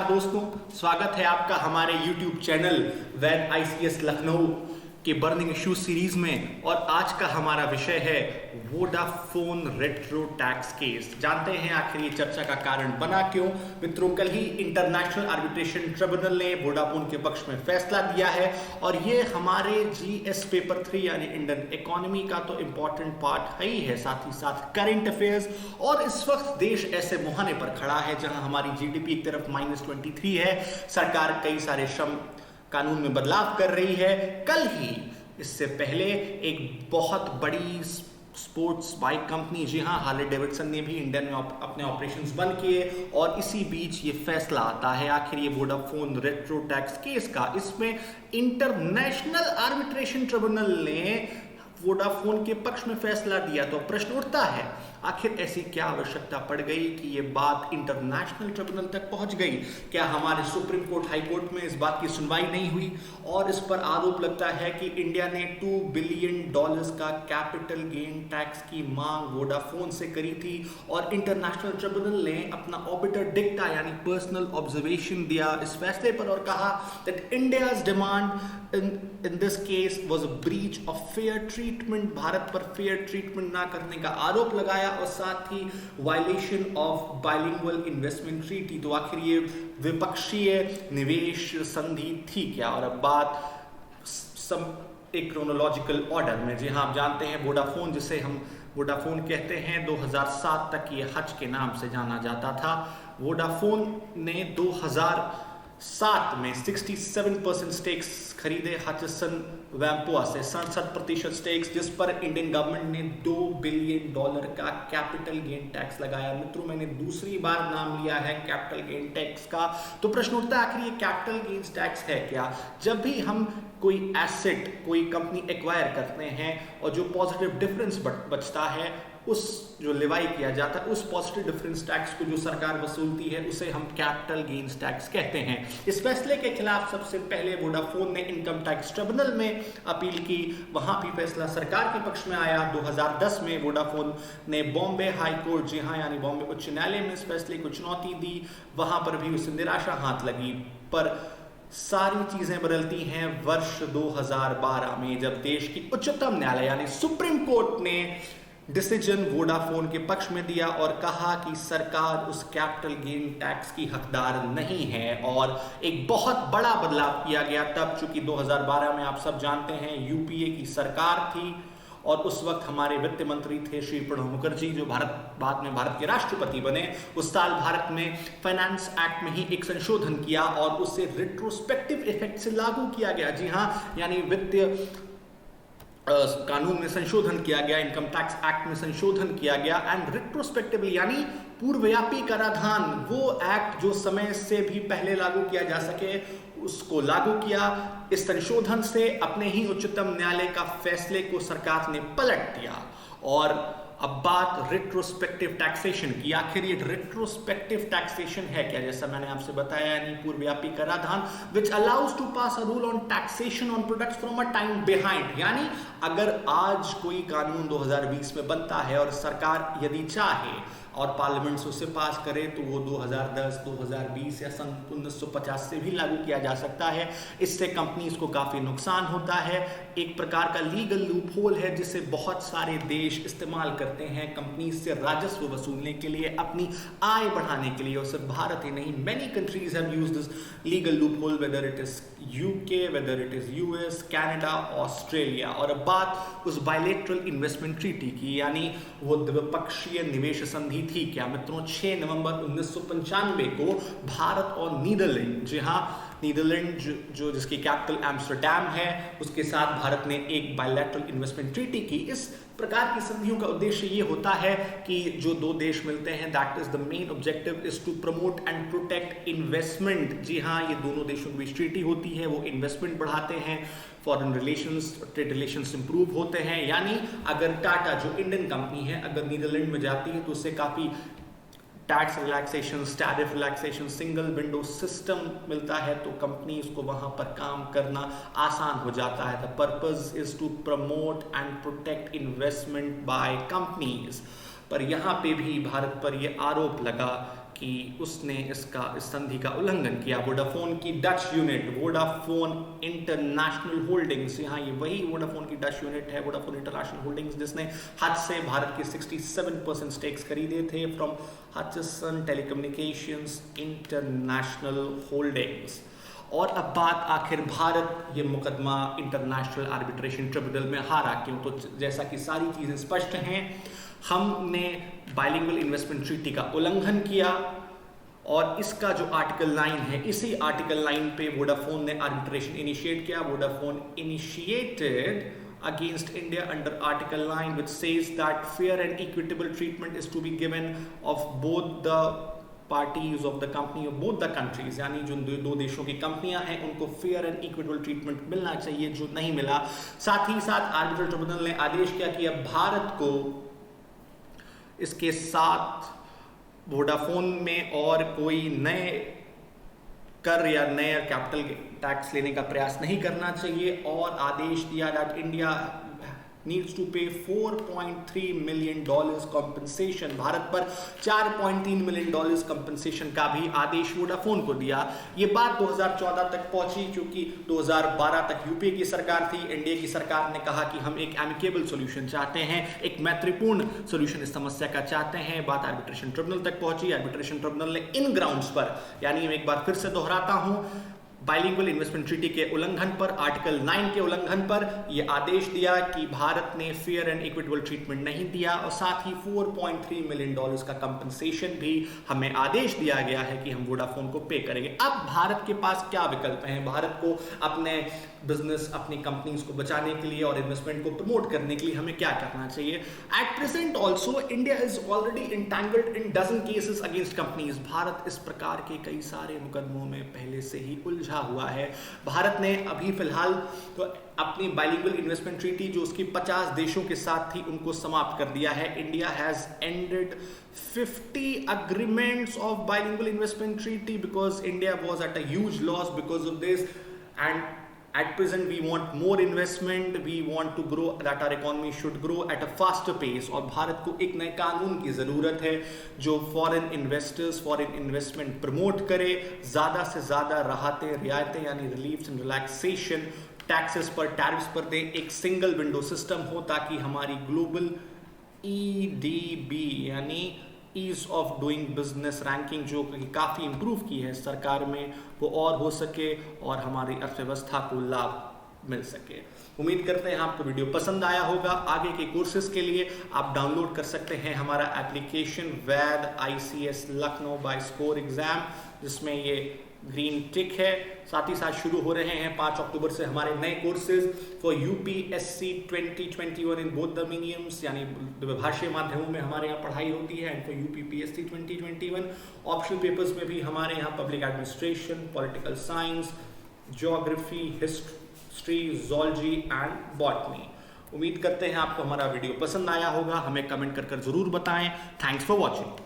दोस्तों, स्वागत है आपका हमारे YouTube चैनल वैद ICS लखनऊ के बर्निंग इश्यू सीरीज में। और आज का हमारा विषय है वोडाफोन रेट्रो टैक्स केस। जानते हैं आखिर ये चर्चा का कारण बना क्यों। मित्रों, कल ही इंटरनेशनल आर्बिट्रेशन ट्रिब्यूनल ने वोडाफोन के पक्ष में फैसला दिया है और ये हमारे GS पेपर 3 यानी इंडियन इकोनॉमी का तो इंपॉर्टेंट पार्ट है ही है, साथ ही साथ करंट अफेयर्स। और इस वक्त देश ऐसे मुहाने पर खड़ा है जहां हमारी GDP एक तरफ -23 है, सरकार कई सारे श्रम कानून में बदलाव कर रही है। कल ही इससे पहले एक बहुत बड़ी स्पोर्ट्स बाइक कंपनी, जी हाँ, हार्ले डेविडसन ने भी इंडिया में अपने ऑपरेशंस बंद किए और इसी बीच ये फैसला आता है आखिर ये वोडाफोन रेट्रो टैक्स केस का। इसमें इंटरनेशनल आर्बिट्रेशन ट्रिब्यूनल ने वोडाफोन के पक्ष में फैसला दिया। तो प्रश्न उठता है, आखिर ऐसी क्या आवश्यकता पड़ गई कि ये बात इंटरनेशनल ट्रिब्यूनल तक पहुंच गई? क्या हमारे सुप्रीम कोर्ट, हाई कोर्ट में इस बात की सुनवाई नहीं हुई? और इस पर आरोप लगता है कि इंडिया ने $2 बिलियन का कैपिटल गेन टैक्स की मांग वोडाफोन से करी थी और इंटरनेशनल ट्रिब्यूनल ने अपना ऑबिटर डिक्टा यानी पर्सनल ऑब्जर्वेशन दिया इस फैसले पर और कहा that India's demand in this case was a breach of fair treatment. Bharat पर फेयर ट्रीटमेंट ना करने का आरोप लगाया और साथ ही violation of bilingual investment treaty. तो आखिर ये विपक्षीय निवेश संधि थी क्या? और अब बात एक क्रोनोलॉजिकल ऑर्डर में, जी हाँ, आप जानते हैं वोडाफोन, जिसे हम वोडाफोन कहते हैं, 2007 तक ये हच के नाम से जाना जाता था। वोडाफोन ने 2007 में 67% स्टेक्स खरीदे हचसन वैम्पुआ से, 67% स्टेक्स, जिस पर इंडियन गवर्नमेंट ने $2 बिलियन का कैपिटल गेन टैक्स लगाया। मित्रों, मैंने दूसरी बार नाम लिया है कैपिटल गेन टैक्स का। तो प्रश्न उठता है, आखिर ये कैपिटल गेन टैक्स है क्या? जब भी हम कोई एसेट, कोई कंपनी एक्वायर करते हैं और जो पॉजिटिव डिफरेंस बचता है, उस जो लिवाई किया जाता है, उस पॉजिटिव डिफरेंस टैक्स को जो सरकार वसूलती है, उसे हम कैपिटल गेन्स टैक्स कहते हैं। इस फैसले के खिलाफ सबसे पहले वोडाफोन ने इनकम टैक्स ट्रिब्यूनल में अपील की। वहां भी फैसला सरकार के पक्ष में आया। 2010 में वोडाफोन ने बॉम्बे हाई कोर्ट, जी हाँ, यानी बॉम्बे उच्च न्यायालय में इस फैसले को चुनौती दी। वहां पर भी उसे निराशा हाथ लगी। पर सारी चीजें बदलती हैं वर्ष 2012 में, जब देश की उच्चतम न्यायालय यानी सुप्रीम कोर्ट ने डिसीजन वोडाफोन के पक्ष में दिया और कहा कि सरकार उस कैपिटल गेन टैक्स की हकदार नहीं है। और एक बहुत बड़ा बदलाव किया गया तब, चूंकि 2012 में आप सब जानते हैं UPA की सरकार थी और उस वक्त हमारे वित्त मंत्री थे श्री प्रणब मुखर्जी, जो बाद में भारत के राष्ट्रपति बने। उस साल भारत में फाइनेंस एक्ट में ही एक संशोधन किया और उसे रिट्रोस्पेक्टिव इफेक्ट से लागू किया गया। जी हाँ, यानी वित्तीय कानून में संशोधन किया गया, इनकम टैक्स एक्ट में संशोधन किया गया। एंड रिट्रोस्पेक्टिवली यानी पूर्वव्यापी कराधान, वो एक्ट जो समय से भी पहले लागू किया जा सके, उसको लागू किया। इस संशोधन से अपने ही उच्चतम न्यायालय का फैसले को सरकार ने पलट दिया। और अब बात रिट्रोस्पेक्टिव टैक्सेशन की। आखिर ये रिट्रोस्पेक्टिव टैक्सेशन है क्या? जैसा मैंने आपसे बताया, यानी पूर्वव्यापी कराधान, which allows to pass a rule on taxation on products from a time behind। यानी अगर आज कोई कानून 2020 में बनता है और सरकार यदि चाहे और पार्लियामेंट से उसे पास करे, तो वो 2010, 2020 या सन 1950 से भी लागू किया जा सकता है। इससे कंपनीज को काफी नुकसान होता है। एक प्रकार का लीगल लूपहोल है जिसे बहुत सारे देश इस्तेमाल करते हैं कंपनीज से राजस्व वसूलने के लिए, अपनी आय बढ़ाने के लिए। और सिर्फ भारत ही नहीं, many countries have used this legal loophole, whether it is UK, whether it is US, Canada, Australia. और अब बात उस बायलैटरल इन्वेस्टमेंट ट्रीटी की, यानी वो द्विपक्षीय निवेश संधि थी क्या? मित्रों, 6 नवंबर 1995 को भारत और नीदरलैंड, जी हाँ, नीदरलैंड जो जिसकी कैपिटल एम्स्टर्डम है, उसके साथ भारत ने एक बायलैटरल इन्वेस्टमेंट ट्रीटी की। इस प्रकार की संधियों का उद्देश्य ये होता है कि जो दो देश मिलते हैं, that is the main objective is to promote and protect investment. जी हाँ, ये दोनों देशों की ट्रीटी होती है, वो इन्वेस्टमेंट बढ़ाते हैं, foreign relations, trade relations improve होते हैं। यानी अगर टाटा, जो इंडियन कंपनी है, अगर नीदरलैंड में जाती है तो उससे काफी tax relaxation, tariff relaxation, single window system मिलता है, तो कंपनीज को वहां पर काम करना आसान हो जाता है। The purpose is to promote and protect investment by companies. पर यहाँ पे भी भारत पर यह आरोप लगा कि उसने इस संधि का उल्लंघन किया। वोडाफोन की Dutch unit Vodafone international holdings, यहाँ ये वही वोडाफोन की डच यूनिट है, वोडाफोन इंटरनेशनल होल्डिंग्स, जिसने हच से भारत के 67% स्टेक्स खरीदे थे फ्रॉम हचसन टेलीकम्युनिकेशंस इंटरनेशनल होल्डिंग्स। और अब बात आखिर भारत ये मुकदमा इंटरनेशनल आर्बिट्रेशन ट्रिब्यूनल में हारा क्यों? तो जैसा कि सारी चीज़ें स्पष्ट हैं, हमने बाइलिंगुअल इन्वेस्टमेंट ट्रीटी का उल्लंघन किया और इसका जो आर्टिकल 9 है, इसी आर्टिकल 9 पे वोडाफोन ने आर्बिट्रेशन इनिशिएट किया। Vodafone initiated against India under Article 9, which says that fair and equitable treatment is to be given of both the parties of the company of both the countries, यानी जो दो देशों की कंपनियां हैं उनको फेयर एंड इक्विटेबल ट्रीटमेंट मिलना चाहिए, जो नहीं मिला। साथ ही साथ आर्बिट्रल ट्रिब्यूनल ने आदेश किया कि अब भारत को इसके साथ वोडाफोन में और कोई नए कर या नए कैपिटल टैक्स लेने का प्रयास नहीं करना चाहिए, और आदेश दिया that India needs to pay $4.3 million compensation। Bharat पर $4.3 million compensation का भी आदेश वोडाफोन को दिया। ये बात 2014 तक पहुंची, क्योंकि 2012 तक यूपीए की सरकार थी। एनडीए की सरकार ने कहा कि हम एक एमिकेबल सॉल्यूशन चाहते हैं, एक मैत्रीपूर्ण सॉल्यूशन इस समस्या का चाहते हैं। बात आर्बिट्रेशन ट्रिब्यूनल तक पहुंची। आर्बिट्रेशन ट्रिब्यूनल ने इन ग्राउंड्स पर, यानी मैं एक बार फिर से दोहराता हूं, बाइलिंगुअल इन्वेस्टमेंट ट्रीटी के उल्लंघन पर, आर्टिकल 9 के उल्लंघन पर यह आदेश दिया कि भारत ने फेयर एंड इक्विटेबल ट्रीटमेंट नहीं दिया, और साथ ही $4.3 मिलियन का कंपनसेशन भी हमें आदेश दिया गया है कि हम वोडाफोन को पे करेंगे। अब भारत के पास क्या विकल्प हैं? भारत को अपने बिजनेस, अपनी कंपनीज को बचाने के लिए और इन्वेस्टमेंट को प्रमोट करने के लिए हमें क्या करना चाहिए? At present also India is already entangled in dozen cases against companies. भारत इस प्रकार के कई सारे मुकदमों में पहले से ही उलझा हुआ है। भारत ने अभी फिलहाल तो अपनी बाइलिंगुअल इन्वेस्टमेंट ट्रीटी जो उसकी 50 देशों के साथ थी उनको समाप्त कर दिया है। India has ended 50 agreements of bilingual investment treaty because India was at a huge loss because of this, and at present we want more investment, we want to grow, that our economy should grow at a faster pace। और भारत को एक नए कानून की ज़रूरत है जो foreign investors, foreign investment promote करे, ज़्यादा से ज़्यादा राहतें, रियायतें यानी रिलीफ्स एंड रिलैक्सेशन टैक्सेस पर, टैरिफ्स पर दे, एक सिंगल विंडो सिस्टम हो ताकि हमारी ग्लोबल EDB यानी ease of doing business ranking जो काफ़ी इंप्रूव की है सरकार में, वो और हो सके और हमारी अर्थव्यवस्था को लाभ मिल सके। उम्मीद करते हैं आपको वीडियो पसंद आया होगा। आगे के कोर्सेज के लिए आप डाउनलोड कर सकते हैं हमारा एप्लीकेशन वैद ICS Lucknow by score exam, जिसमें ये ग्रीन टिक है। साथ ही साथ शुरू हो रहे हैं 5 अक्टूबर से हमारे नए courses for UPSC 2021 in both the mediums, यानी भाषीय माध्यमों में हमारे यहाँ पढ़ाई होती है, and for UPPSC 2021 optional papers में भी हमारे यहाँ public administration, political science, geography, history, zoology and botany. उम्मीद करते हैं आपको हमारा वीडियो पसंद आया होगा। हमें कमेंट कर जरूर बताएं। Thanks for watching.